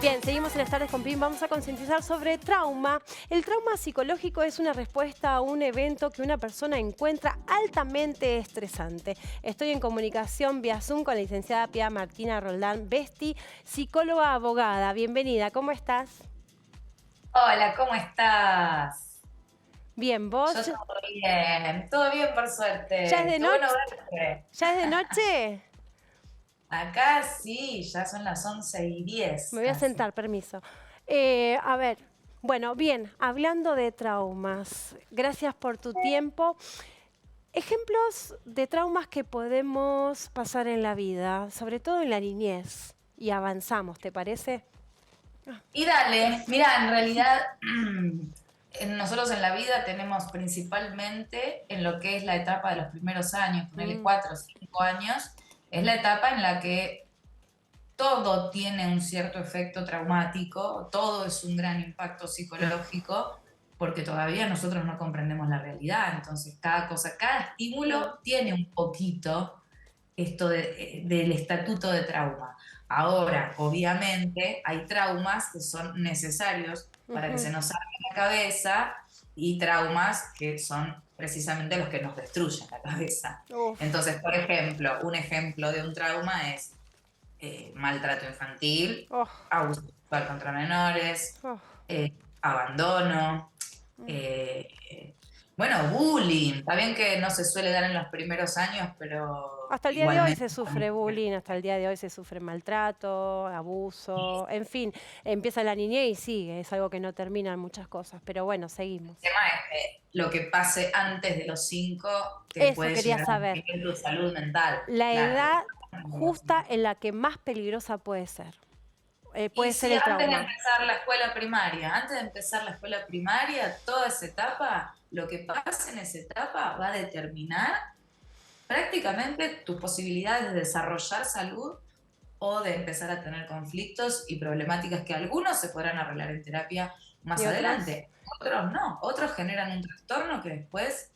Bien, seguimos en las tardes con Pim. Vamos a concientizar sobre trauma. El trauma psicológico es una respuesta a un evento que una persona encuentra altamente estresante. Estoy en comunicación vía Zoom con la licenciada Pia Martina Roldán Besti, psicóloga abogada. Bienvenida, ¿cómo estás? Hola, ¿cómo estás? Bien, Yo ¿vos? todo bien por ¿Ya es suerte. de Qué bueno noche? verte. ¿Ya es de noche? Acá sí, ya son las 11:10 Me voy a casi. sentar, permiso. A ver, bueno, bien, hablando de traumas, gracias por tu tiempo. Ejemplos de traumas que podemos pasar en la vida, sobre todo en la niñez, y avanzamos, ¿te parece? Y dale, mira, en realidad nosotros en la vida tenemos principalmente en lo que es la etapa de los primeros años, ponerle Mm, 4 o 5 años, es la etapa en la que todo tiene un cierto efecto traumático, todo es un gran impacto psicológico, porque todavía nosotros no comprendemos la realidad. Entonces, cada cosa, cada mm, estímulo tiene un poquito esto del estatuto de trauma. Ahora, obviamente, hay traumas que son necesarios para que ujú. se nos abra la cabeza y traumas que son precisamente los que nos destruyen la cabeza. Uf, Entonces, por ejemplo, un ejemplo de un trauma es maltrato infantil, oh, abuso sexual contra menores, oh. abandono, Mm. eh, bueno, bullying. Está bien que no se suele dar en los primeros años, pero Hasta el día de hoy igualmente. se sufre bullying, hasta el día de hoy se sufre maltrato, abuso, en fin, empieza la niñez y sigue, es algo que no termina en muchas cosas, pero bueno, El seguimos. tema es que lo que pase antes de los 5 te Eso puede quería llegar a saber, afectar tu salud mental. la Claro, lo que edad pasa antes de los justa 5. en la que más peligrosa puede ser. Y Puede ser sí, el antes de trauma. empezar la escuela primaria, toda esa etapa, lo que pase en esa etapa va a determinar prácticamente tus posibilidades de desarrollar salud o de empezar a tener conflictos y problemáticas que algunos se podrán arreglar en terapia ¿Y más otros? adelante, otros no, otros generan un trastorno que después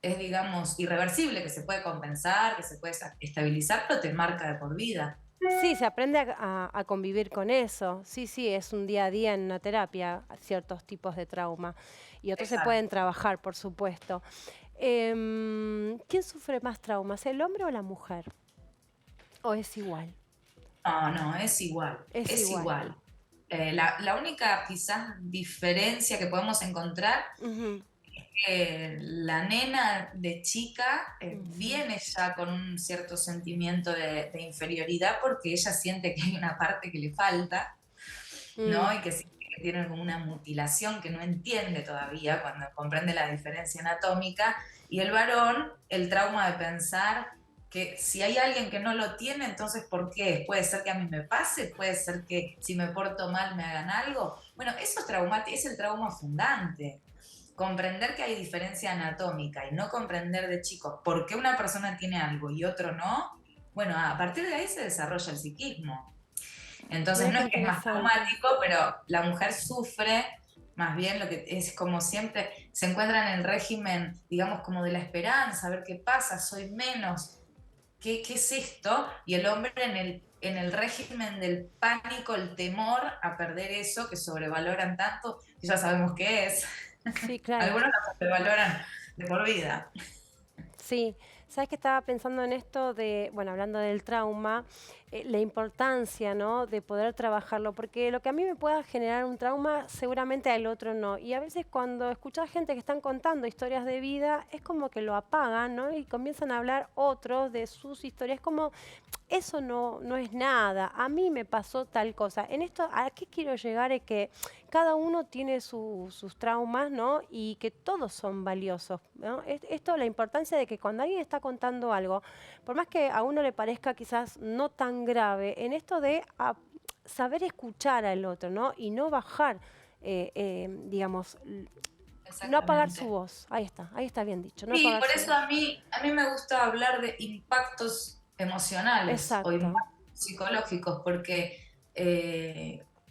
es, digamos, irreversible, que se puede compensar, que se puede estabilizar, pero te marca de por vida. Sí, se aprende a convivir con eso. Sí, sí, es un día a día en una terapia, ciertos tipos de trauma. Y otros se pueden Exacto. trabajar, por supuesto. ¿Quién sufre más traumas, el hombre o la mujer? ¿O es igual? No, no, es igual, Es es igual. igual. La única quizás diferencia que podemos encontrar Ujú, la nena de chica ujú, viene ya con un cierto sentimiento de inferioridad porque ella siente que hay una parte que le falta, mm. ¿no? Y que siente que tiene como una mutilación que no entiende todavía cuando comprende la diferencia anatómica. Y el varón, el trauma de pensar que si hay alguien que no lo tiene, entonces ¿por qué? Puede ser que a mí me pase, puede ser que si me porto mal me hagan algo. Bueno, eso es traumático, es el trauma fundante. Comprender que hay diferencia anatómica y no comprender de chicos por qué una persona tiene algo y otro no, bueno, a partir de ahí se desarrolla el psiquismo. Entonces Mira no qué es que es más interesante. traumático, pero la mujer sufre más bien lo que es como siempre, se encuentra en el régimen, digamos, como de la esperanza, a ver qué pasa, soy menos, qué es esto? Y el hombre en el régimen del pánico, el temor a perder eso que sobrevaloran tanto, que ya sabemos qué es. Sí, claro. Algunos lo sobrevaloran de por vida. Sí, sabes que estaba pensando en esto de, bueno, hablando del trauma, la importancia, ¿no? De poder trabajarlo, porque lo que a mí me pueda generar un trauma, seguramente al otro no. Y a veces cuando escuchas gente que están contando historias de vida, es como que lo apagan, ¿no? Y comienzan a hablar otros de sus historias, como eso no es nada, a mí me pasó tal cosa. En esto, ¿a qué quiero llegar? Es que cada uno tiene sus traumas, ¿no? Y que todos son valiosos, ¿no? Esto, la importancia de que cuando alguien está contando algo, por más que a uno le parezca quizás no tan grave, en esto de saber escuchar al otro, ¿no? Y no bajar, digamos, no apagar su Exactamente. voz. Ahí está bien dicho, no Sí, apagar por su eso voz. a mí me gusta hablar de impactos emocionales o Exacto. impactos psicológicos, porque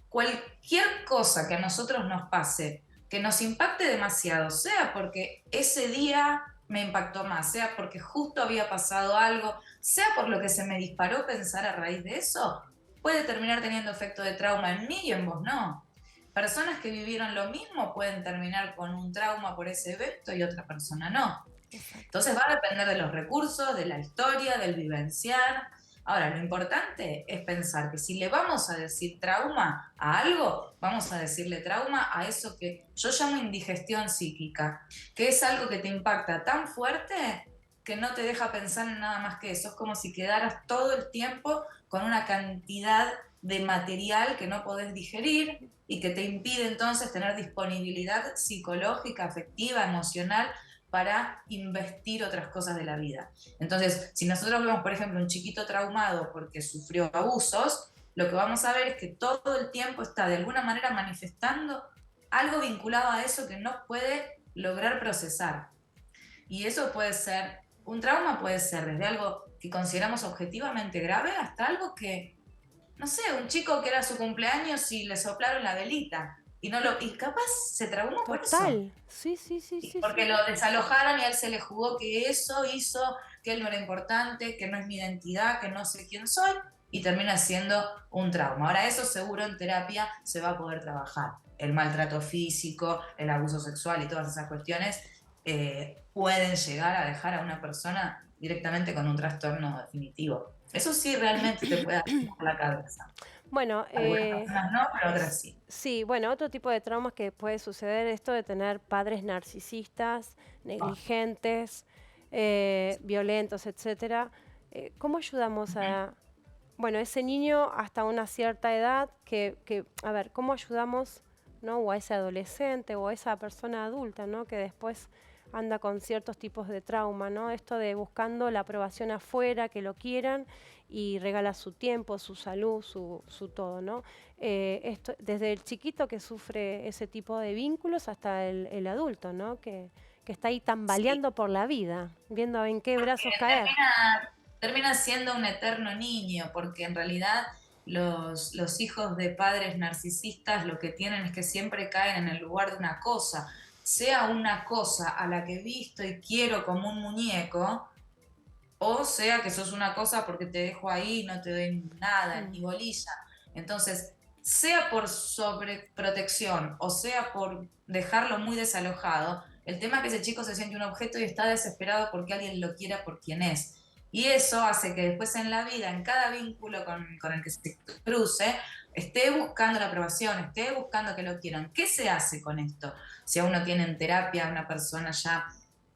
cualquier cosa que a nosotros nos pase, que nos impacte demasiado, sea porque ese día me impactó más, sea porque justo había pasado algo, sea por lo que se me disparó pensar a raíz de eso, puede terminar teniendo efecto de trauma en mí y en vos no. Personas que vivieron lo mismo pueden terminar con un trauma por ese evento y otra persona no. Exacto. Entonces va a depender de los recursos, de la historia, del vivenciar. Ahora, lo importante es pensar que si le vamos a decir trauma a algo, vamos a decirle trauma a eso que yo llamo indigestión psíquica, que es algo que te impacta tan fuerte que no te deja pensar en nada más que eso. Es como si quedaras todo el tiempo con una cantidad de material que no podés digerir y que te impide entonces tener disponibilidad psicológica, afectiva, emocional para investir otras cosas de la vida. Entonces, si nosotros vemos, por ejemplo, un chiquito traumado porque sufrió abusos, lo que vamos a ver es que todo el tiempo está de alguna manera manifestando algo vinculado a eso que no puede lograr procesar. Y eso puede ser, un trauma puede ser desde algo que consideramos objetivamente grave hasta algo que, no sé, un chico que era su cumpleaños y le soplaron la velita y capaz se traumó por eso. Total. Sí, sí, sí, sí, Porque sí. lo desalojaron y a él se le jugó que eso hizo, que él no era importante, que no es mi identidad, que no sé quién soy, y termina siendo un trauma. Ahora, eso seguro en terapia se va a poder trabajar. El maltrato físico, el abuso sexual y todas esas cuestiones pueden llegar a dejar a una persona directamente con un trastorno definitivo. Eso sí realmente te puede hacer por la cabeza. Bueno, Algunas personas no, pero otras sí. sí, bueno, otro tipo de traumas que puede suceder, esto de tener padres narcisistas, Oh, negligentes, violentos, etcétera. ¿Cómo ayudamos ujú. a, bueno, ese niño hasta una cierta edad a ver, cómo ayudamos, ¿no? O a ese adolescente o a esa persona adulta, ¿no? Que después anda con ciertos tipos de trauma, ¿no? Esto de buscando la aprobación afuera, que lo quieran y regala su tiempo, su salud, su todo, ¿no? Esto, desde el chiquito que sufre ese tipo de vínculos hasta el adulto, ¿no? Que está ahí Sí, tambaleando por la vida, viendo en qué brazos caer. termina siendo un eterno niño, porque en realidad los hijos de padres narcisistas lo que tienen es que siempre caen en el lugar de una cosa, sea una cosa a la que visto y quiero como un muñeco, o sea que sos una cosa porque te dejo ahí y no te doy nada, Mm, ni bolilla. Entonces, sea por sobreprotección o sea por dejarlo muy desalojado, el tema es que ese chico se siente un objeto y está desesperado porque alguien lo quiera por quien es. Y eso hace que después en la vida, en cada vínculo con el que se cruce, esté buscando la aprobación, esté buscando que lo quieran. ¿Qué se hace con esto? Si a uno tiene en terapia una persona ya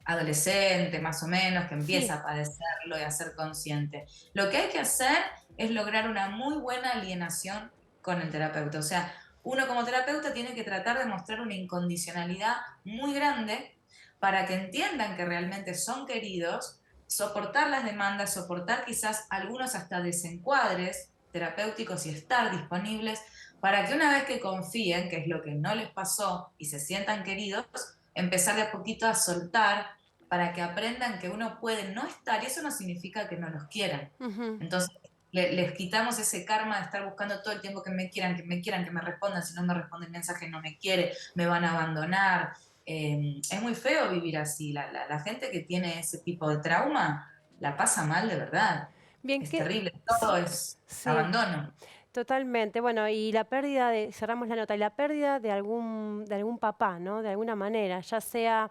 adolescente, más o menos, que sí. empieza a padecerlo y a ser consciente. Lo que hay que hacer es lograr una muy buena alienación con el terapeuta. O sea, uno como terapeuta tiene que tratar de mostrar una incondicionalidad muy grande para que entiendan que realmente son queridos, soportar las demandas, soportar quizás algunos hasta desencuadres terapéuticos y estar disponibles para que una vez que confíen, que es lo que no les pasó, y se sientan queridos, empezar de a poquito a soltar para que aprendan que uno puede no estar y eso no significa que no los quieran. Ujú. Entonces, les quitamos ese karma de estar buscando todo el tiempo que me quieran, que me quieran, que me respondan. Si no me responde el mensaje, no me quiere, me van a abandonar. Es muy feo vivir así. La gente que tiene ese tipo de trauma la pasa mal de verdad. Bien, Es que terrible. Todo sí, es sí. abandono. Totalmente. Bueno, y la pérdida de, cerramos la nota, y la pérdida de algún papá, ¿no? De alguna manera, ya sea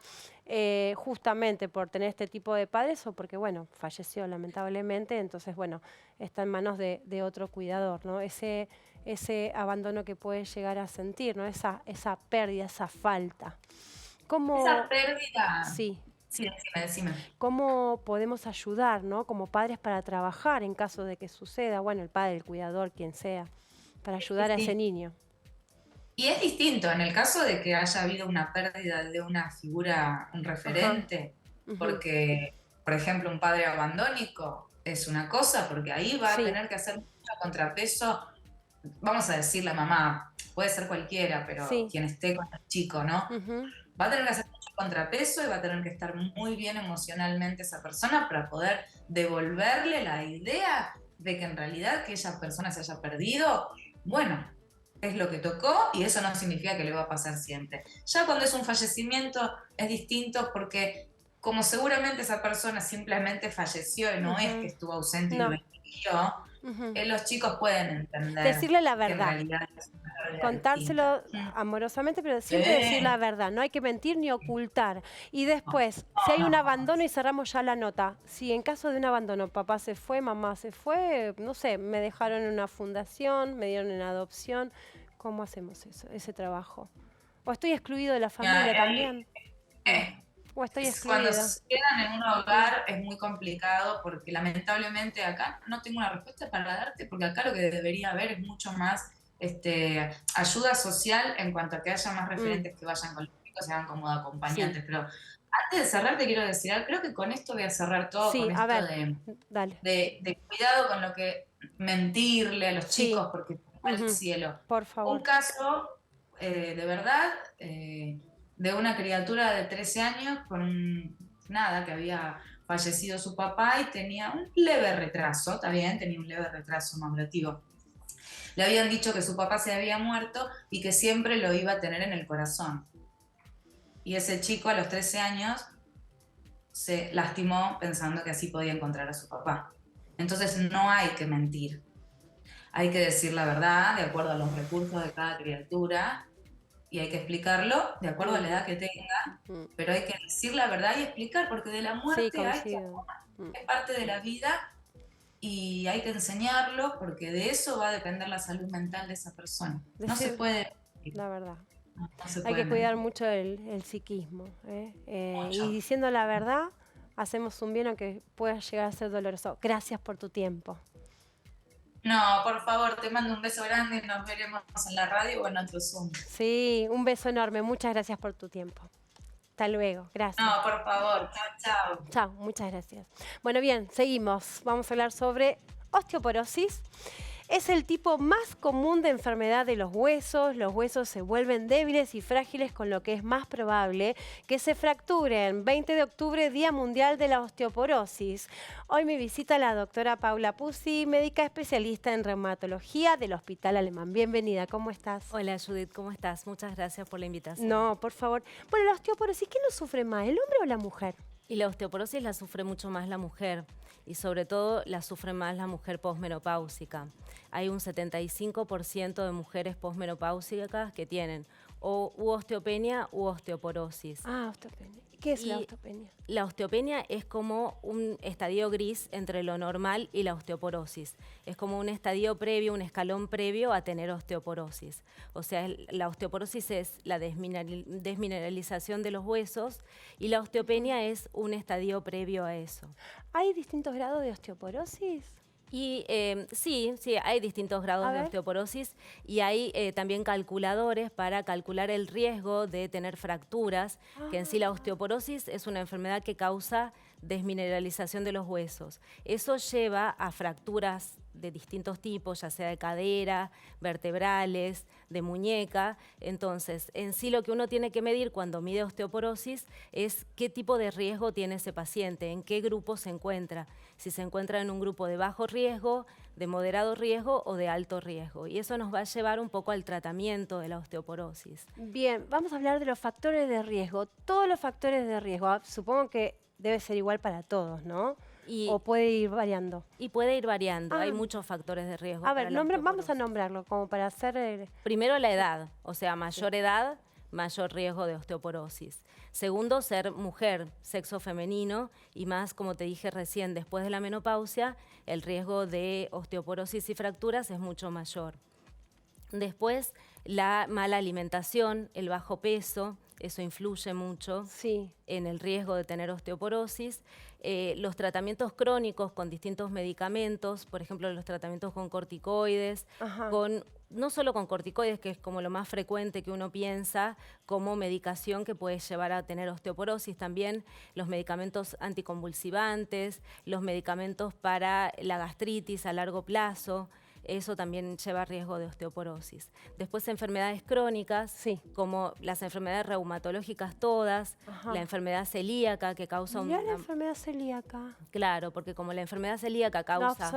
justamente por tener este tipo de padres o porque, bueno, falleció lamentablemente, entonces, bueno, está en manos de otro cuidador, ¿no? Ese abandono que puede llegar a sentir, ¿no? Esa pérdida, esa falta. Esa ¿Cómo, pérdida. sí, Sí, decime. cómo podemos ayudar, ¿no? Como padres para trabajar en caso de que suceda, bueno, el padre, el cuidador, quien sea, para ayudar a ese Sí. niño? Y es distinto en el caso de que haya habido una pérdida de una figura, un Ajá. referente, Ujú. porque, por ejemplo, un padre abandónico es una cosa, porque ahí va a Sí, tener que hacer mucho contrapeso, vamos a decir la mamá, puede ser cualquiera, pero sí. quien esté con el chico, ¿no? Ujú. Va a tener que hacer mucho contrapeso y va a tener que estar muy bien emocionalmente esa persona para poder devolverle la idea de que en realidad que esa persona se haya perdido, bueno, es lo que tocó y eso no significa que le va a pasar siempre. Ya cuando es un fallecimiento es distinto porque como seguramente esa persona simplemente falleció y no es que estuvo ausente y lo No. eligió, los chicos pueden entender Decirle la que en verdad. realidad es una realidad distinta. Contárselo amorosamente, pero Sí. siempre decir la verdad, no hay que mentir ni ocultar. Y después, si hay un abandono, y cerramos ya la nota, si en caso de un abandono papá se fue, mamá se fue, no sé, me dejaron en una fundación, me dieron en adopción, ¿cómo hacemos eso, ese trabajo? ¿O estoy excluido de la familia también? ¿O estoy Cuando excluida? se quedan en un hogar es muy complicado porque lamentablemente acá no tengo una respuesta para darte, porque acá lo que debería haber es mucho más ayuda social en cuanto a que haya más referentes que vayan con los chicos, se hagan como Sí, acompañantes. Pero antes de cerrar te quiero decir, creo que con esto voy a cerrar todo, sí, con a esto ver, dale. de cuidado con lo que mentirle a los Sí, chicos porque va al cielo. por Un favor. caso de verdad de una criatura de 13 años nada, que había fallecido su papá y tenía un leve retraso, está bien, tenía un leve retraso madurativo. Le habían dicho que su papá se había muerto y que siempre lo iba a tener en el corazón. Y ese chico a los 13 años se lastimó pensando que así podía encontrar a su papá. Entonces no hay que mentir. Hay que decir la verdad de acuerdo a los recursos de cada criatura y hay que explicarlo de acuerdo a la edad que tenga, pero hay que decir la verdad y explicar, porque de la Sí, muerte hay que coincido. es parte de la vida y hay que enseñarlo porque de eso va a depender la salud mental de esa persona. No se Decir puede la verdad. no se Hay puede que cuidar mentir. mucho el psiquismo. Y Mucho. diciendo la verdad, hacemos un bien aunque pueda llegar a ser doloroso. Gracias por tu tiempo. No, por favor, te mando un beso grande y nos veremos en la radio o en otro Zoom. Sí, un beso enorme. Muchas gracias por tu tiempo. Hasta luego. Gracias. No, por favor, chao, chao. Chao, muchas gracias. Bueno, bien, seguimos. Vamos a hablar sobre osteoporosis. Es el tipo más común de enfermedad de los huesos. Los huesos se vuelven débiles y frágiles, con lo que es más probable que se fracturen. 20 de octubre, Día Mundial de la Osteoporosis. Hoy me visita la doctora Paula Pusi, médica especialista en reumatología del Hospital Alemán. Bienvenida, ¿cómo estás? Hola Judith, ¿cómo estás? Muchas gracias por la invitación. No, por favor. Bueno, la osteoporosis, ¿quién lo sufre más, el hombre o la mujer? Y la osteoporosis la sufre mucho más la mujer y sobre todo la sufre más la mujer posmenopáusica. Hay un 75% de mujeres posmenopáusicas que tienen u osteopenia u osteoporosis. Ah, osteopenia. ¿Qué es la Y osteopenia? la osteopenia es como un estadio gris entre lo normal y la osteoporosis. Es como un estadio previo, un escalón previo a tener osteoporosis. O sea, la osteoporosis es la desmineralización de los huesos y la osteopenia es un estadio previo a eso. ¿Hay distintos grados de osteoporosis? Y sí, hay distintos grados de osteoporosis y hay también calculadores para calcular el riesgo de tener fracturas, que en sí la osteoporosis es una enfermedad que causa desmineralización de los huesos. Eso lleva a fracturas de distintos tipos, ya sea de cadera, vertebrales, de muñeca. Entonces, en sí lo que uno tiene que medir cuando mide osteoporosis es qué tipo de riesgo tiene ese paciente, en qué grupo se encuentra. Si se encuentra en un grupo de bajo riesgo, de moderado riesgo o de alto riesgo. Y eso nos va a llevar un poco al tratamiento de la osteoporosis. Bien, vamos a hablar de los factores de riesgo. Todos los factores de riesgo, supongo que debe ser igual para todos, ¿no? ¿O puede ir variando? Y puede ir variando, hay muchos factores de riesgo. A ver, vamos a nombrarlo como para hacer... Primero la edad, o sea, mayor edad, mayor riesgo de osteoporosis. Segundo, ser mujer, sexo femenino y más, como te dije recién, después de la menopausia, el riesgo de osteoporosis y fracturas es mucho mayor. Después, la mala alimentación, el bajo peso, eso influye mucho en el riesgo de tener osteoporosis. Los tratamientos crónicos con distintos medicamentos, por ejemplo, los tratamientos con corticoides, no solo con corticoides, que es como lo más frecuente que uno piensa como medicación que puede llevar a tener osteoporosis, también los medicamentos anticonvulsivantes, los medicamentos para la gastritis a largo plazo. Eso también lleva riesgo de osteoporosis. Después enfermedades crónicas, como las enfermedades reumatológicas todas, la enfermedad celíaca que causa la enfermedad celíaca. Claro, porque como la enfermedad celíaca causa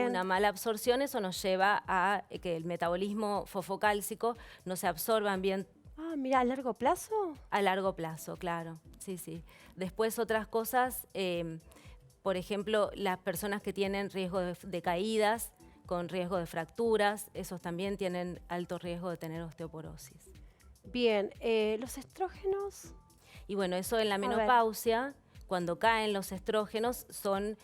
una mala absorción, eso nos lleva a que el metabolismo fosfocálcico no se absorban bien Ah, mira, ¿a largo plazo? A largo plazo, claro. Sí, sí. Después otras cosas, por ejemplo, las personas que tienen riesgo de caídas, con riesgo de fracturas, esos también tienen alto riesgo de tener osteoporosis. Bien, ¿los estrógenos? Y bueno, eso en la ver. menopausia, cuando caen los estrógenos, son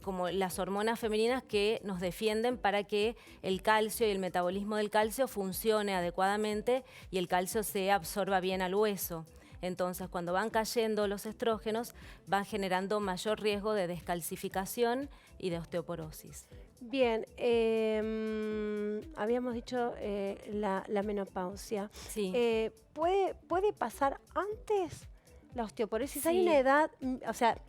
como las hormonas femeninas que nos defienden para que el calcio y el metabolismo del calcio funcione adecuadamente y el calcio se absorba bien al hueso. Entonces, cuando van cayendo los estrógenos, van generando mayor riesgo de descalcificación y de osteoporosis. Bien, habíamos dicho la menopausia. Sí. ¿Puede pasar antes la osteoporosis? Sí. Hay una edad, o sea,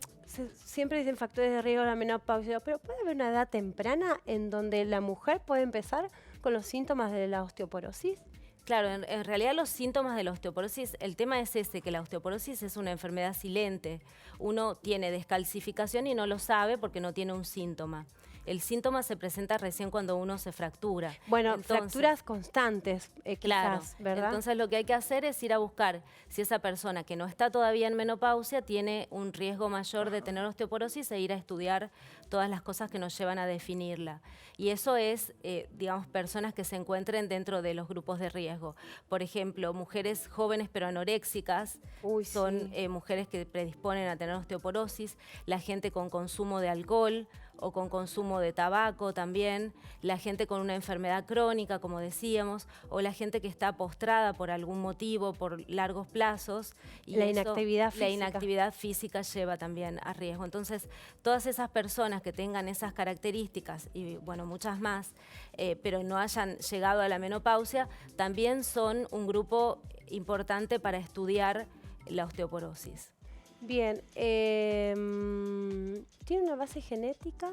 siempre dicen factores de riesgo de la menopausia, pero ¿puede haber una edad temprana en donde la mujer puede empezar con los síntomas de la osteoporosis? Claro, en realidad los síntomas de la osteoporosis, el tema es ese, que la osteoporosis es una enfermedad silente. Uno tiene descalcificación y no lo sabe porque no tiene un síntoma. El síntoma se presenta recién cuando uno se fractura. Bueno, Entonces, fracturas constantes, claro, quizás, ¿verdad? Entonces lo que hay que hacer es ir a buscar si esa persona que no está todavía en menopausia tiene un riesgo mayor de tener osteoporosis e ir a estudiar todas las cosas que nos llevan a definirla. Y eso es, digamos, personas que se encuentren dentro de los grupos de riesgo. Por ejemplo, mujeres jóvenes pero anoréxicas son mujeres que predisponen a tener osteoporosis, la gente con consumo de alcohol o con consumo de tabaco también, la gente con una enfermedad crónica, como decíamos, o la gente que está postrada por algún motivo, por largos plazos. Y la inactividad física. La inactividad física lleva también a riesgo. Entonces, todas esas personas que tengan esas características, y bueno, muchas más, pero no hayan llegado a la menopausia, también son un grupo importante para estudiar la osteoporosis. Bien, ¿tiene una base genética?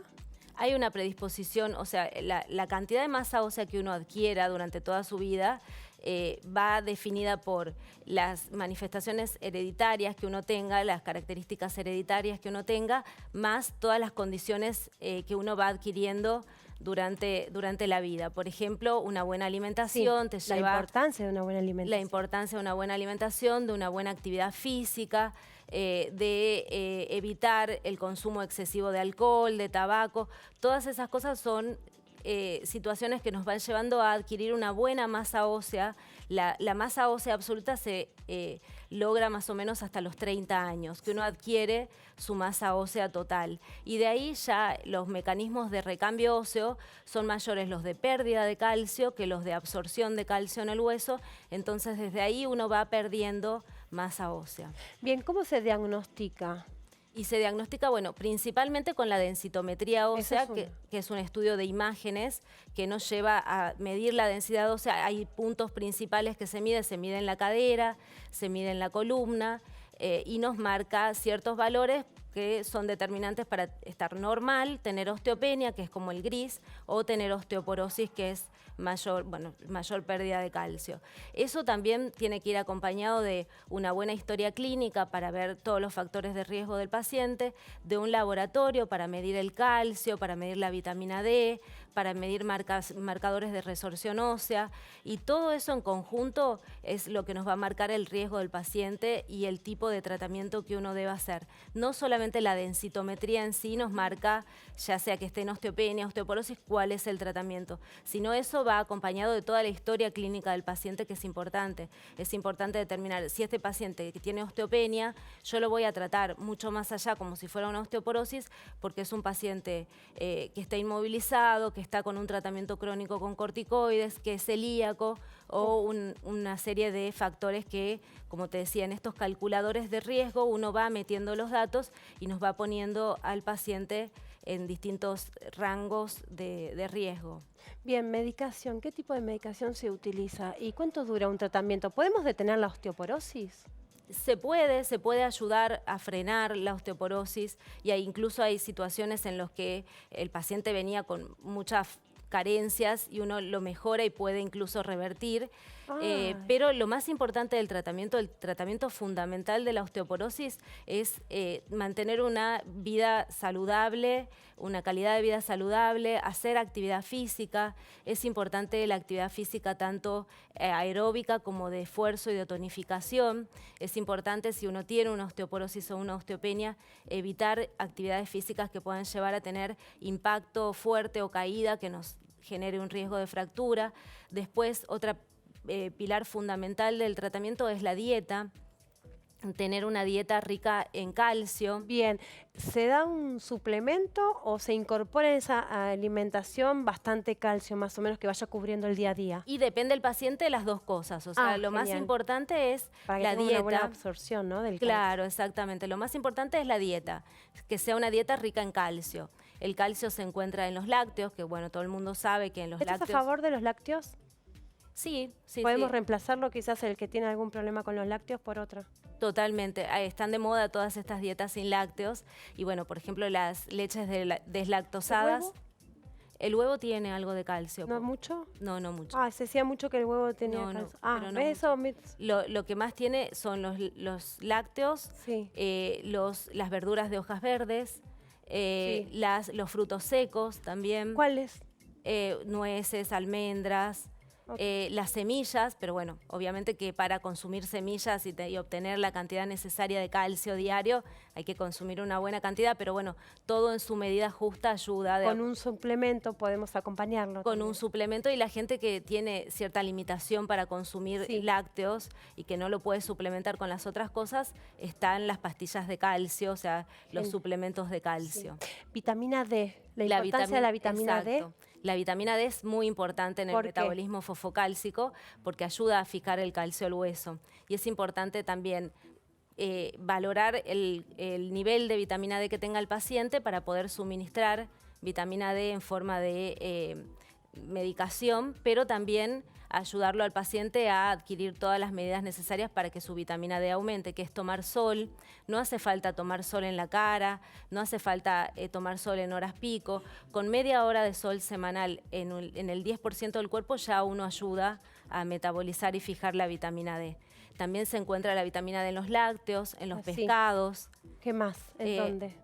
Hay una predisposición, o sea, la cantidad de masa ósea que uno adquiera durante toda su vida va definida por las manifestaciones hereditarias que uno tenga, las características hereditarias que uno tenga, más todas las condiciones que uno va adquiriendo durante la vida. Por ejemplo, una buena alimentación te lleva... La importancia de una buena alimentación. La importancia de una buena alimentación, de una buena actividad física, de evitar el consumo excesivo de alcohol, de tabaco. Todas esas cosas son situaciones que nos van llevando a adquirir una buena masa ósea. La masa ósea absoluta se logra más o menos hasta los 30 años, que uno adquiere su masa ósea total. Y de ahí ya los mecanismos de recambio óseo son mayores los de pérdida de calcio que los de absorción de calcio en el hueso. Entonces desde ahí uno va perdiendo masa ósea. Bien, ¿cómo se diagnostica? Y se diagnostica, bueno, principalmente con la densitometría ósea, que es un estudio de imágenes que nos lleva a medir la densidad ósea. Hay puntos principales que se mide en la cadera, se mide en la columna y nos marca ciertos valores que son determinantes para estar normal, tener osteopenia, que es como el gris, o tener osteoporosis, que es mayor pérdida de calcio. Eso también tiene que ir acompañado de una buena historia clínica para ver todos los factores de riesgo del paciente, de un laboratorio para medir el calcio, para medir la vitamina D, para medir marcadores de resorción ósea, y todo eso en conjunto es lo que nos va a marcar el riesgo del paciente y el tipo de tratamiento que uno debe hacer. No solamente la densitometría en sí nos marca, ya sea que esté en osteopenia, osteoporosis, cuál es el tratamiento, sino eso va acompañado de toda la historia clínica del paciente, que es importante. Es importante determinar si este paciente que tiene osteopenia, yo lo voy a tratar mucho más allá como si fuera una osteoporosis, porque es un paciente que está inmovilizado, que está con un tratamiento crónico con corticoides, que es celíaco, o una serie de factores que, como te decía, en estos calculadores de riesgo uno va metiendo los datos y nos va poniendo al paciente en distintos rangos de riesgo. Bien, medicación. ¿Qué tipo de medicación se utiliza y cuánto dura un tratamiento? ¿Podemos detener la osteoporosis? Se puede ayudar a frenar la osteoporosis, y incluso hay situaciones en las que el paciente venía con mucha carencias y uno lo mejora y puede incluso revertir. Ay. Pero lo más importante del tratamiento, el tratamiento fundamental de la osteoporosis es mantener una vida saludable, una calidad de vida saludable, hacer actividad física. Es importante la actividad física tanto aeróbica como de esfuerzo y de tonificación. Es importante, si uno tiene una osteoporosis o una osteopenia, evitar actividades físicas que puedan llevar a tener impacto fuerte o caída que nos genere un riesgo de fractura. Después, otra pilar fundamental del tratamiento es la dieta. Tener una dieta rica en calcio. Bien, ¿se da un suplemento o se incorpora en esa alimentación bastante calcio, más o menos, que vaya cubriendo el día a día? Y depende del paciente de las dos cosas. O sea, lo más genial. importante es Para que la tenga dieta. una buena absorción, ¿no? Del Claro, exactamente. Lo más importante es la dieta, que sea una dieta rica en calcio. El calcio se encuentra en los lácteos, que bueno, todo el mundo sabe que en los ¿Estás lácteos... a favor de los lácteos? Sí, sí, ¿Podemos sí. reemplazarlo quizás el que tiene algún problema con los lácteos por otro? Totalmente. Están de moda todas estas dietas sin lácteos. Y bueno, por ejemplo, las leches deslactosadas. ¿El huevo? El huevo tiene algo de calcio. ¿No mucho? No, no mucho. Ah, se decía mucho que el huevo tenía No, no, calcio. pero no ¿ves? Eso Lo que más tiene son los lácteos, Sí. las verduras de hojas verdes, Sí. los frutos secos también, ¿Cuáles? nueces, almendras, Ok. las semillas, pero bueno, obviamente que para consumir semillas y obtener la cantidad necesaria de calcio diario hay que consumir una buena cantidad, pero bueno, todo en su medida justa ayuda. Con un suplemento podemos acompañarlo. Con también. un suplemento, y la gente que tiene cierta limitación para consumir Sí. lácteos y que no lo puede suplementar con las otras cosas, están las pastillas de calcio, o sea, los Bien. suplementos de calcio. Vitamina D. La importancia de la vitamina D. Exacto. La vitamina D es muy importante en el ¿Por qué? metabolismo fosfocálcico porque ayuda a fijar el calcio al hueso. Y es importante también valorar el nivel de vitamina D que tenga el paciente para poder suministrar vitamina D en forma de medicación, pero también ayudarlo al paciente a adquirir todas las medidas necesarias para que su vitamina D aumente, que es tomar sol. No hace falta tomar sol en la cara, no hace falta tomar sol en horas pico. Con media hora de sol semanal en el 10% del cuerpo ya uno ayuda a metabolizar y fijar la vitamina D. También se encuentra la vitamina D en los lácteos, en los Sí. pescados, ¿Qué más? ¿En dónde?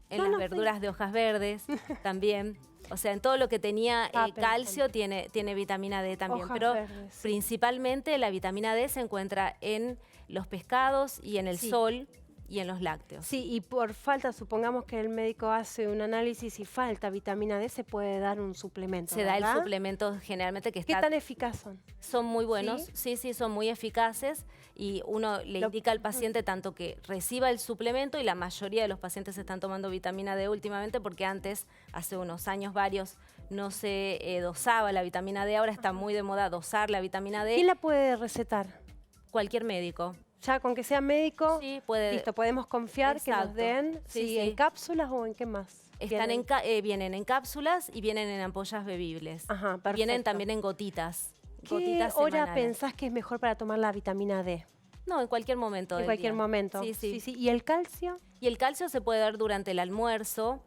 en No, las no, verduras de hojas verdes también. O sea, en todo lo que tenía calcio tiene vitamina D también. Hojas pero verdes, sí. principalmente la vitamina D se encuentra en los pescados y en el Sí. sol y en los lácteos. Sí, y por falta, supongamos que el médico hace un análisis y falta vitamina D, se puede dar un suplemento. Se da el ¿verdad? suplemento generalmente que ¿Qué está... tan eficaz son? Son muy buenos, ¿Sí? sí, son muy eficaces y uno le indica al paciente tanto que reciba el suplemento, y la mayoría de los pacientes están tomando vitamina D últimamente porque antes, hace unos años varios, no se dosaba la vitamina D. Ahora está muy de moda dosar la vitamina D. ¿Quién la puede recetar? Cualquier médico. Ya con que sea médico, Sí, puede. listo, podemos confiar que nos Exacto. den Sí, sí, sí. en cápsulas o en qué más. Vienen en cápsulas y vienen en ampollas bebibles. Ajá, perfecto. Vienen también en gotitas. ¿Qué Gotitas hora semanales. pensás que es mejor para tomar la vitamina D? No, en cualquier momento. En del cualquier día. momento. Sí, sí. ¿Y el calcio? Y el calcio se puede dar durante el almuerzo.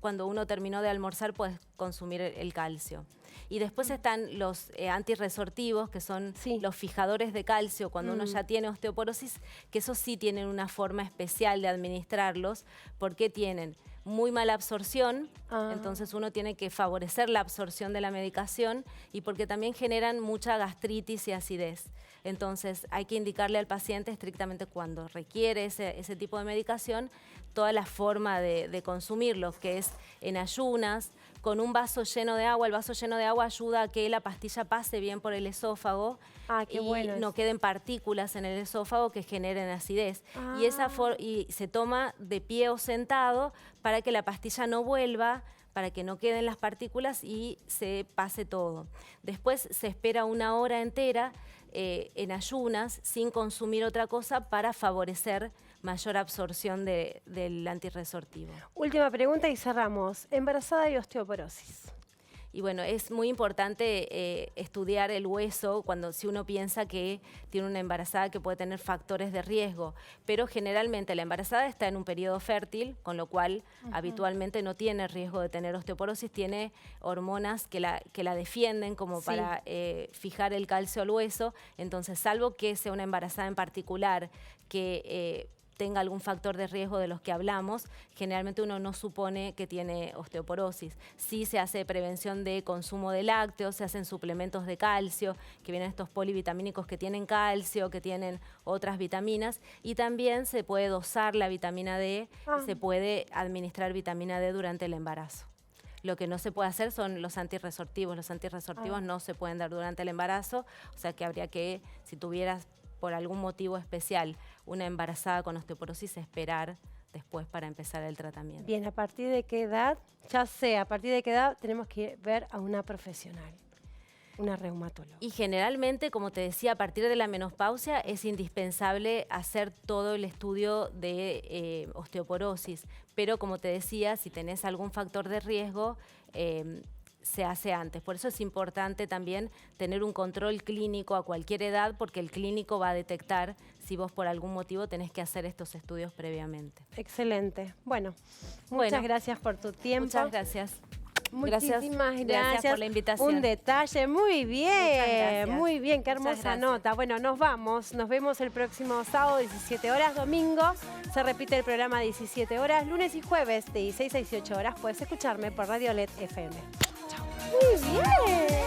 Cuando uno terminó de almorzar, puedes consumir el calcio. Y después están los antirresortivos, que son Sí. los fijadores de calcio cuando uno ya tiene osteoporosis, que esos sí tienen una forma especial de administrarlos, porque tienen muy mala absorción, entonces uno tiene que favorecer la absorción de la medicación, y porque también generan mucha gastritis y acidez. Entonces hay que indicarle al paciente estrictamente cuando requiere ese tipo de medicación, toda la forma de consumirlos, que es en ayunas, con un vaso lleno de agua. El vaso lleno de agua ayuda a que la pastilla pase bien por el esófago Qué y bueno no eso. queden partículas en el esófago que generen acidez. Y se toma de pie o sentado para que la pastilla no vuelva, para que no queden las partículas y se pase todo. Después se espera una hora entera en ayunas, sin consumir otra cosa, para favorecer mayor absorción del antirresortivo. Última pregunta y cerramos. Embarazada y osteoporosis. Y bueno, es muy importante estudiar el hueso si uno piensa que tiene una embarazada que puede tener factores de riesgo. Pero generalmente la embarazada está en un periodo fértil, con lo cual habitualmente no tiene riesgo de tener osteoporosis, tiene hormonas que la defienden como para fijar el calcio al hueso. Entonces, salvo que sea una embarazada en particular que tenga algún factor de riesgo de los que hablamos, generalmente uno no supone que tiene osteoporosis. Sí se hace prevención de consumo de lácteos, se hacen suplementos de calcio, que vienen estos polivitamínicos que tienen calcio, que tienen otras vitaminas, y también se puede dosar la vitamina D, se puede administrar vitamina D durante el embarazo. Lo que no se puede hacer son los antirresortivos. Los antirresortivos no se pueden dar durante el embarazo, o sea que habría que, si tuvieras por algún motivo especial una embarazada con osteoporosis, esperar después para empezar el tratamiento. Bien, ¿a partir de qué edad, ya sé, a partir de qué edad tenemos que ver a una profesional, una reumatóloga? Y generalmente, como te decía, a partir de la menopausia es indispensable hacer todo el estudio de osteoporosis, pero como te decía, si tenés algún factor de riesgo, se hace antes. Por eso es importante también tener un control clínico a cualquier edad, porque el clínico va a detectar si vos por algún motivo tenés que hacer estos estudios previamente. Excelente. Bueno, muchas gracias por tu tiempo. Muchas gracias. Muchísimas gracias por la invitación. Un detalle, muy bien, Muchas qué hermosa nota. Bueno, nos vamos, nos vemos el próximo sábado, 17 horas, domingo, se repite el programa 17 horas, lunes y jueves de 16 a 18 horas, puedes escucharme por Radio LED FM. Chao. Muy bien.